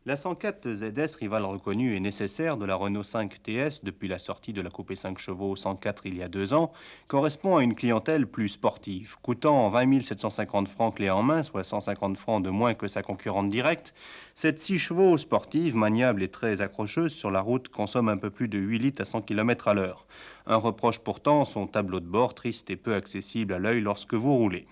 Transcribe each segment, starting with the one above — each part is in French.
La 104 ZS, rivale reconnue et nécessaire de la Renault 5 TS depuis la sortie de la coupé 5 chevaux 104 il y a 2 ans, correspond à une clientèle plus sportive. Coûtant 20 750 francs clé en main, soit 150 francs de moins que sa concurrente directe, cette 6 chevaux sportive, maniable et très accrocheuse sur la route, consomme un peu plus de 8 litres à 100 km à l'heure. Un reproche pourtant, son tableau de bord triste et peu accessible à l'œil lorsque vous roulez.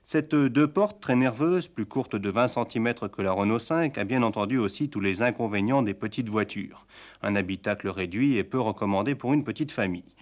Cette deux portes très nerveuse, plus courte de 20 cm que la Renault 5, a bien entendu aussi tous les inconvénients des petites voitures. Un habitacle réduit et peu recommandé pour une petite famille.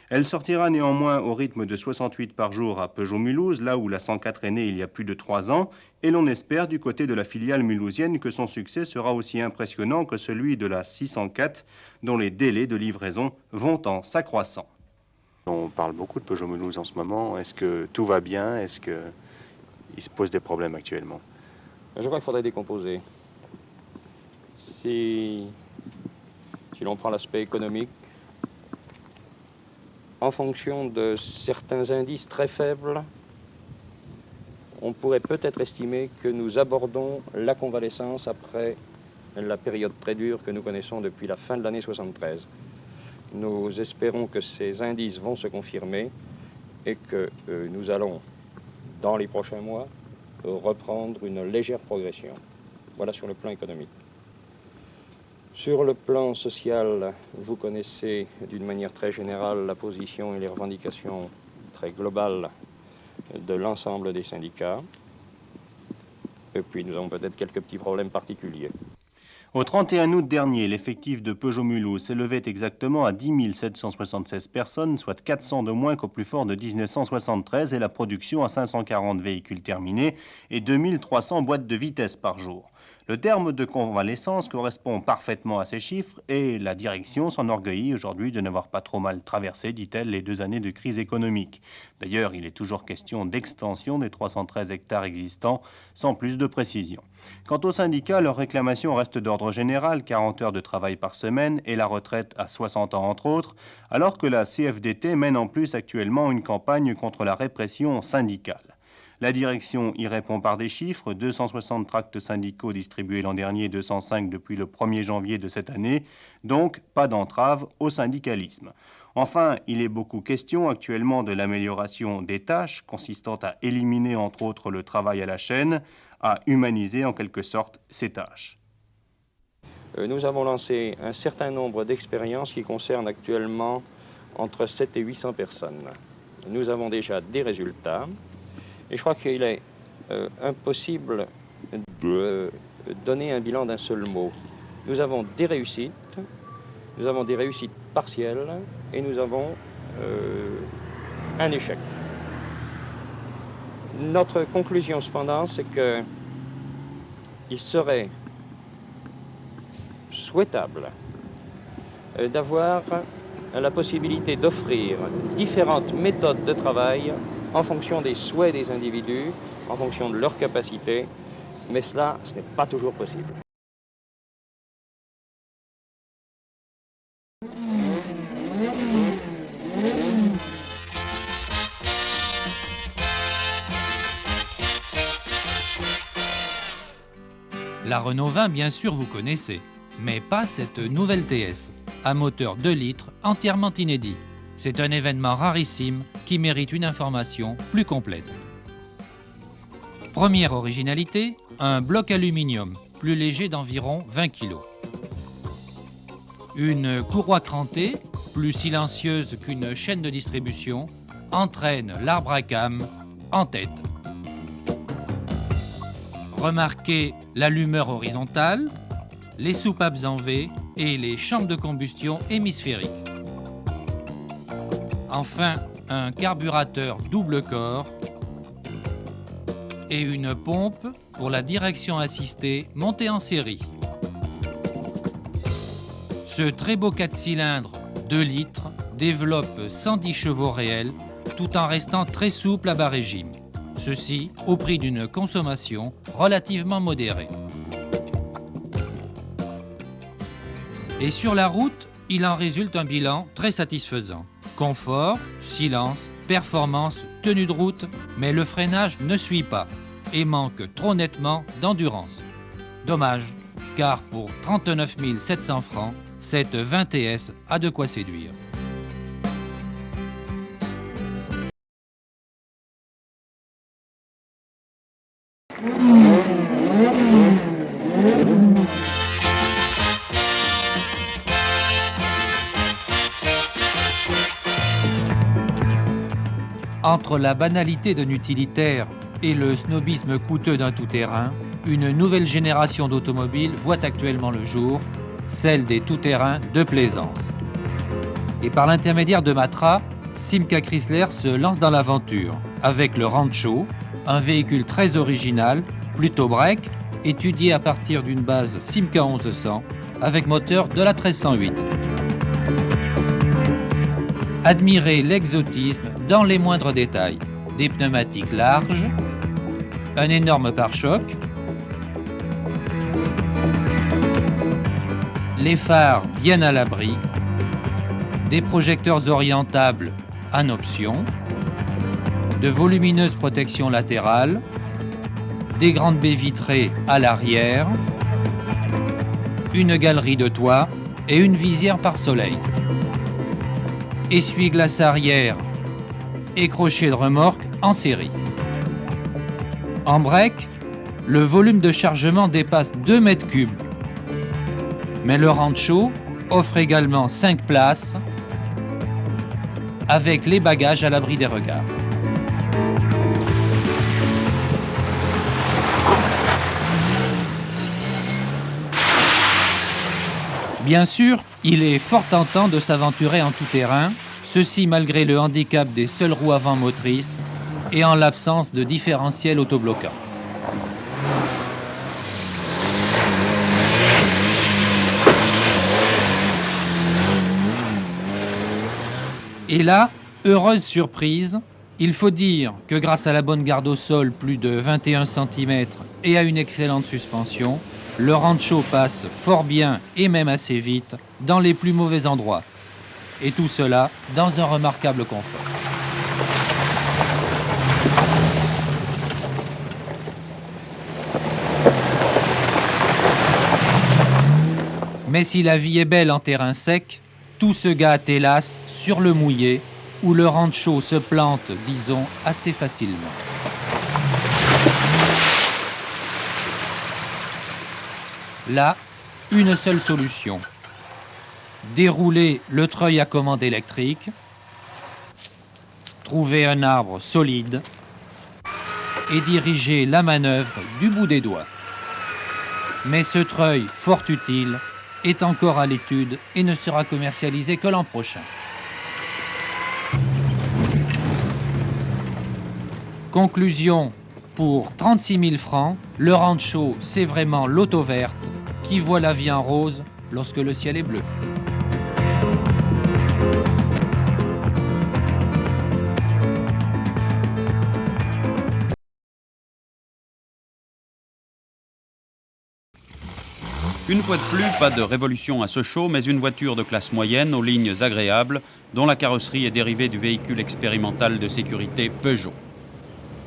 Elle sortira néanmoins au rythme de 68 par jour à Peugeot-Mulhouse, là où la 104 est née il y a plus de 3 ans, et l'on espère du côté de la filiale mulhousienne que son succès sera aussi impressionnant que celui de la 604, dont les délais de livraison vont en s'accroissant. On parle beaucoup de Peugeot-Mulhouse en ce moment. Est-ce que tout va bien? Est-ce qu'il se pose des problèmes actuellement? Je crois qu'il faudrait décomposer. Si l'on prend l'aspect économique, en fonction de certains indices très faibles, on pourrait peut-être estimer que nous abordons la convalescence après la période très dure que nous connaissons depuis la fin de l'année 73. Nous espérons que ces indices vont se confirmer et que nous allons, dans les prochains mois, reprendre une légère progression. Voilà sur le plan économique. Sur le plan social, vous connaissez d'une manière très générale la position et les revendications très globales de l'ensemble des syndicats. Et puis nous avons peut-être quelques petits problèmes particuliers. Au 31 août dernier, l'effectif de Peugeot-Mulhouse s'élevait exactement à 10 776 personnes, soit 400 de moins qu'au plus fort de 1973, et la production à 540 véhicules terminés et 2300 boîtes de vitesse par jour. Le terme de convalescence correspond parfaitement à ces chiffres et la direction s'enorgueillit aujourd'hui de n'avoir pas trop mal traversé, dit-elle, les 2 années de crise économique. D'ailleurs, il est toujours question d'extension des 313 hectares existants, sans plus de précision. Quant aux syndicats, leur réclamation reste d'ordre général, 40 heures de travail par semaine et la retraite à 60 ans entre autres, alors que la CFDT mène en plus actuellement une campagne contre la répression syndicale. La direction y répond par des chiffres, 260 tracts syndicaux distribués l'an dernier, 205 depuis le 1er janvier de cette année, donc pas d'entrave au syndicalisme. Enfin, il est beaucoup question actuellement de l'amélioration des tâches, consistant à éliminer entre autres le travail à la chaîne, à humaniser en quelque sorte ces tâches. Nous avons lancé un certain nombre d'expériences qui concernent actuellement entre 7 et 800 personnes. Nous avons déjà des résultats. Et je crois qu'il est impossible de donner un bilan d'un seul mot. Nous avons des réussites partielles et nous avons un échec. Notre conclusion cependant, c'est qu'il serait souhaitable d'avoir la possibilité d'offrir différentes méthodes de travail en fonction des souhaits des individus, en fonction de leurs capacités, mais cela, ce n'est pas toujours possible. La Renault 20, bien sûr, vous connaissez, mais pas cette nouvelle TS, à moteur 2 litres, entièrement inédit. C'est un événement rarissime qui mérite une information plus complète. Première originalité, un bloc aluminium, plus léger d'environ 20 kg. Une courroie crantée, plus silencieuse qu'une chaîne de distribution, entraîne l'arbre à cames en tête. Remarquez l'allumeur horizontale, les soupapes en V et les chambres de combustion hémisphériques. Enfin, un carburateur double corps et une pompe pour la direction assistée montée en série. Ce très beau 4 cylindres 2 litres développe 110 chevaux réels tout en restant très souple à bas régime. Ceci au prix d'une consommation relativement modérée. Et sur la route, il en résulte un bilan très satisfaisant. Confort, silence, performance, tenue de route, mais le freinage ne suit pas et manque trop nettement d'endurance. Dommage, car pour 39 700 francs, cette 20 TS a de quoi séduire. Entre la banalité d'un utilitaire et le snobisme coûteux d'un tout-terrain, une nouvelle génération d'automobiles voit actuellement le jour, celle des tout-terrains de plaisance. Et par l'intermédiaire de Matra, Simca Chrysler se lance dans l'aventure avec le Rancho, un véhicule très original, plutôt break, étudié à partir d'une base Simca 1100 avec moteur de la 1308. Admirez l'exotisme dans les moindres détails. Des pneumatiques larges, un énorme pare-choc, les phares bien à l'abri, des projecteurs orientables en option, de volumineuses protections latérales, des grandes baies vitrées à l'arrière, une galerie de toit et une visière pare-soleil. Essuie-glace arrière et crochet de remorque en série. En break, le volume de chargement dépasse 2 mètres cubes. Mais le Rancho offre également 5 places avec les bagages à l'abri des regards. Bien sûr, il est fort tentant de s'aventurer en tout-terrain, ceci malgré le handicap des seules roues avant motrices et en l'absence de différentiel autobloquant. Et là, heureuse surprise, il faut dire que grâce à la bonne garde au sol, plus de 21 cm et à une excellente suspension, le Rancho passe fort bien et même assez vite dans les plus mauvais endroits. Et tout cela dans un remarquable confort. Mais si la vie est belle en terrain sec, tout se gâte hélas sur le mouillé où le Rancho se plante, disons, assez facilement. Là, une seule solution. Dérouler le treuil à commande électrique, trouver un arbre solide et diriger la manœuvre du bout des doigts. Mais ce treuil, fort utile, est encore à l'étude et ne sera commercialisé que l'an prochain. Conclusion, pour 36 000 francs, le Rancho, c'est vraiment l'auto verte qui voit la vie en rose lorsque le ciel est bleu. Une fois de plus, pas de révolution à Sochaux, mais une voiture de classe moyenne aux lignes agréables, dont la carrosserie est dérivée du véhicule expérimental de sécurité Peugeot.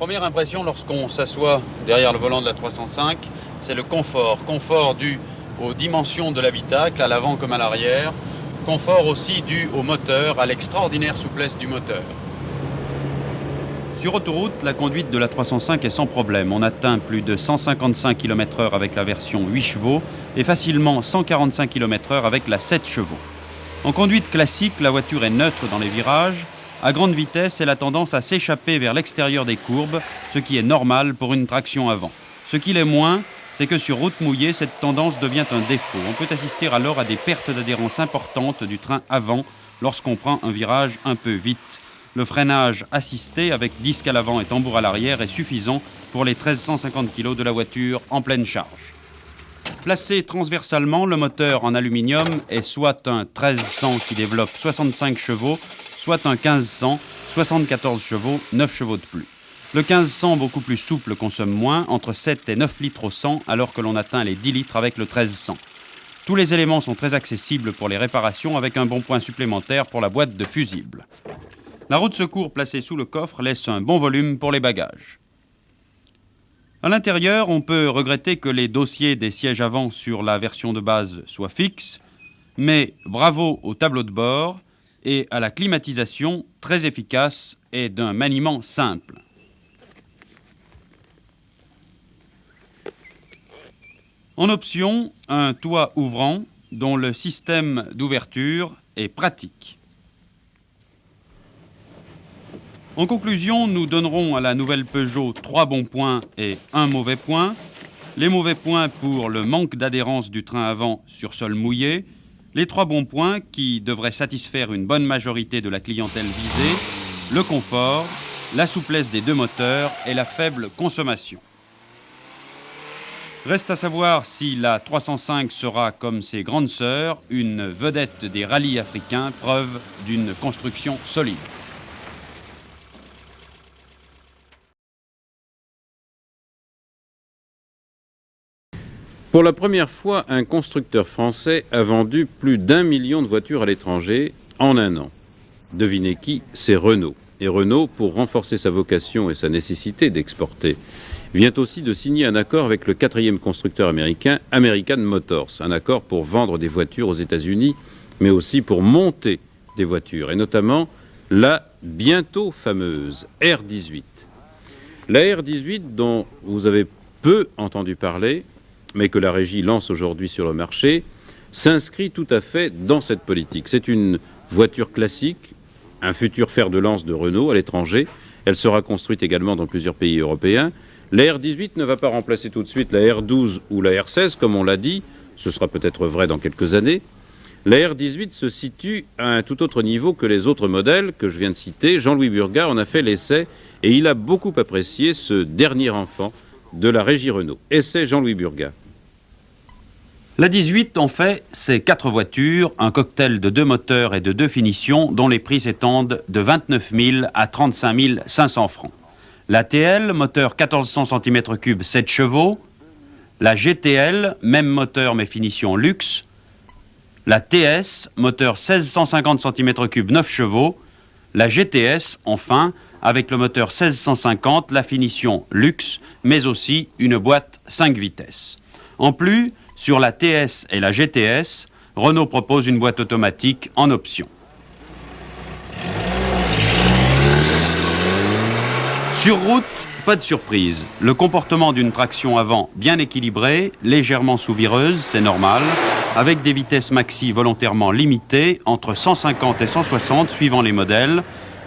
Première impression lorsqu'on s'assoit derrière le volant de la 305, c'est le confort. Confort dû aux dimensions de l'habitacle, à l'avant comme à l'arrière. Confort aussi dû au moteur, à l'extraordinaire souplesse du moteur. Sur autoroute, la conduite de la 305 est sans problème. On atteint plus de 155 km/h avec la version 8 chevaux et facilement 145 km/h avec la 7 chevaux. En conduite classique, la voiture est neutre dans les virages. À grande vitesse, elle a tendance à s'échapper vers l'extérieur des courbes, ce qui est normal pour une traction avant. Ce qui l'est moins, c'est que sur route mouillée, cette tendance devient un défaut. On peut assister alors à des pertes d'adhérence importantes du train avant lorsqu'on prend un virage un peu vite. Le freinage assisté avec disque à l'avant et tambour à l'arrière est suffisant pour les 1350 kg de la voiture en pleine charge. Placé transversalement, le moteur en aluminium est soit un 1300 qui développe 65 chevaux, soit un 1500, 74 chevaux, 9 chevaux de plus. Le 1500, beaucoup plus souple, consomme moins, entre 7 et 9 litres au 100, alors que l'on atteint les 10 litres avec le 1300. Tous les éléments sont très accessibles pour les réparations avec un bon point supplémentaire pour la boîte de fusibles. La roue de secours placée sous le coffre laisse un bon volume pour les bagages. À l'intérieur, on peut regretter que les dossiers des sièges avant sur la version de base soient fixes, mais bravo au tableau de bord et à la climatisation très efficace et d'un maniement simple. En option, un toit ouvrant dont le système d'ouverture est pratique. En conclusion, nous donnerons à la nouvelle Peugeot 3 bons points et 1 mauvais point. Les mauvais points pour le manque d'adhérence du train avant sur sol mouillé. Les 3 bons points qui devraient satisfaire une bonne majorité de la clientèle visée. Le confort, la souplesse des deux moteurs et la faible consommation. Reste à savoir si la 305 sera, comme ses grandes sœurs, une vedette des rallyes africains, preuve d'une construction solide. Pour la première fois, un constructeur français a vendu plus d'1 million de voitures à l'étranger en un an. Devinez qui? C'est Renault. Et Renault, pour renforcer sa vocation et sa nécessité d'exporter, vient aussi de signer un accord avec le 4e constructeur américain, American Motors. Un accord pour vendre des voitures aux États-Unis, mais aussi pour monter des voitures, et notamment la bientôt fameuse R18. La R18, dont vous avez peu entendu parler, mais que la régie lance aujourd'hui sur le marché, s'inscrit tout à fait dans cette politique. C'est une voiture classique, un futur fer de lance de Renault à l'étranger. Elle sera construite également dans plusieurs pays européens. La R18 ne va pas remplacer tout de suite la R12 ou la R16, comme on l'a dit. Ce sera peut-être vrai dans quelques années. La R18 se situe à un tout autre niveau que les autres modèles que je viens de citer. Jean-Louis Burgat en a fait l'essai et il a beaucoup apprécié ce dernier enfant de la régie Renault. Essai Jean-Louis Burgat. La 18, en fait, c'est 4 voitures, un cocktail de 2 moteurs et de 2 finitions dont les prix s'étendent de 29 000 à 35 500 francs. La TL, moteur 1400 cm3, 7 chevaux. La GTL, même moteur mais finition luxe. La TS, moteur 1650 cm3, 9 chevaux. La GTS, enfin, avec le moteur 1650, la finition luxe, mais aussi une boîte 5 vitesses. En plus, sur la TS et la GTS, Renault propose une boîte automatique en option. Sur route, pas de surprise. Le comportement d'une traction avant bien équilibrée, légèrement sous-vireuse, c'est normal, avec des vitesses maxi volontairement limitées, entre 150 et 160 suivant les modèles.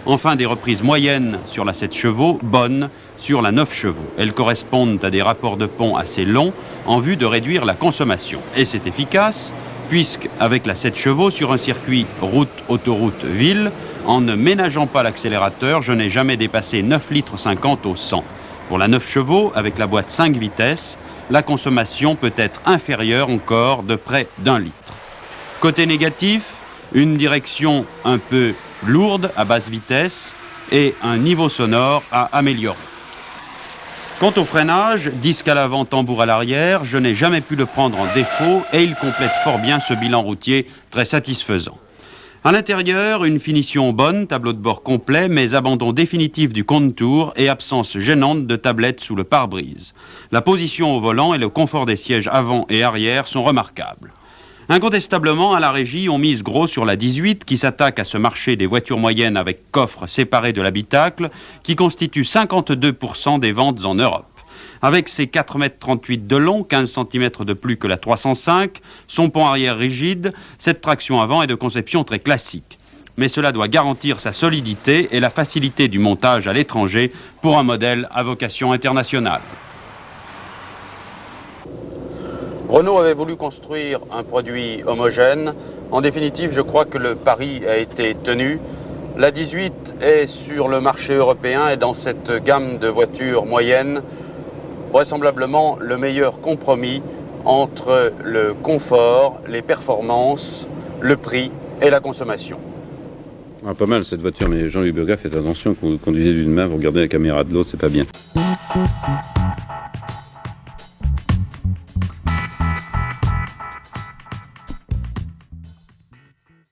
Enfin, des reprises moyennes sur la 7 chevaux, bonnes sur la 9 chevaux. Elles correspondent à des rapports de pont assez longs en vue de réduire la consommation. Et c'est efficace, puisque avec la 7 chevaux, sur un circuit route-autoroute-ville, en ne ménageant pas l'accélérateur, je n'ai jamais dépassé 9,50 litres au 100. Pour la 9 chevaux, avec la boîte 5 vitesses, la consommation peut être inférieure encore de près d'1 litre. Côté négatif, une direction un peu lourde à basse vitesse et un niveau sonore à améliorer. Quant au freinage, disque à l'avant, tambour à l'arrière, je n'ai jamais pu le prendre en défaut et il complète fort bien ce bilan routier très satisfaisant. À l'intérieur, une finition bonne, tableau de bord complet, mais abandon définitif du contour et absence gênante de tablettes sous le pare-brise. La position au volant et le confort des sièges avant et arrière sont remarquables. Incontestablement, à la régie, on mise gros sur la 18 qui s'attaque à ce marché des voitures moyennes avec coffre séparé de l'habitacle qui constitue 52% des ventes en Europe. Avec ses 4,38 m de long, 15 cm de plus que la 305, son pont arrière rigide, cette traction avant est de conception très classique. Mais cela doit garantir sa solidité et la facilité du montage à l'étranger pour un modèle à vocation internationale. Renault avait voulu construire un produit homogène. En définitive, je crois que le pari a été tenu. La 18 est sur le marché européen et dans cette gamme de voitures moyennes, vraisemblablement le meilleur compromis entre le confort, les performances, le prix et la consommation. Ah, pas mal cette voiture, mais Jean-Louis Burgat, faites attention, quand vous conduisez d'une main, vous regardez la caméra de l'autre, c'est pas bien.